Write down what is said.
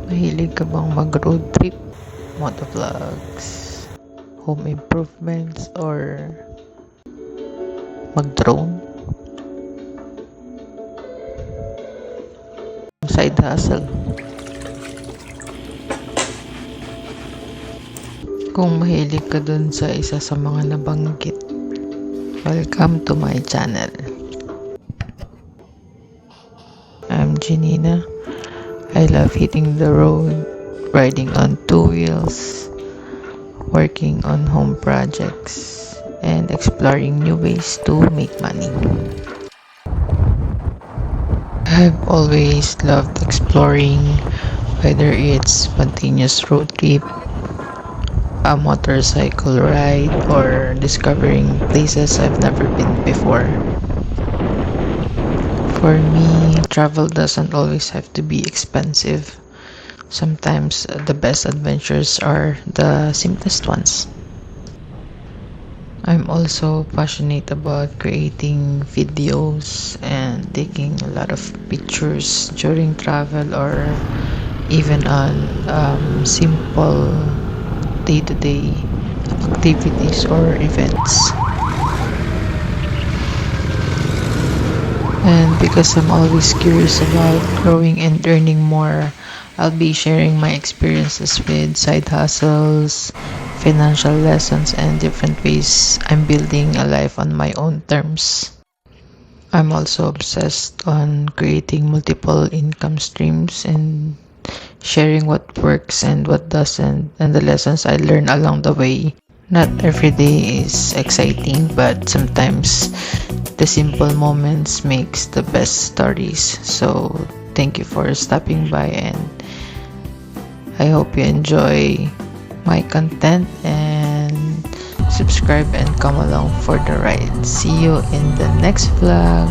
Mahilig ka bang mag-road trip, motovlogs, home improvements, or mag-drone? Side hustle. Kung mahilig ka dun sa isa sa mga nabanggit, welcome to my channel. I'm Janina. I love hitting the road, riding on two wheels, working on home projects, and exploring new ways to make money. I've always loved exploring, whether it's spontaneous road trip, a motorcycle ride, or discovering places I've never been before. For me, travel doesn't always have to be expensive. Sometimes the best adventures are the simplest ones. I'm also passionate about creating videos and taking a lot of pictures during travel, or even on simple day-to-day activities or events. And because I'm always curious about growing and earning more, I'll be sharing my experiences with side hustles, financial lessons, and different ways I'm building a life on my own terms. I'm also obsessed on creating multiple income streams and sharing what works and what doesn't, and the lessons I learn along the way. Not every day is exciting, but sometimes the simple moments makes the best stories. So thank you for stopping by, and I hope you enjoy my content, and subscribe and come along for the ride. See you in the next vlog.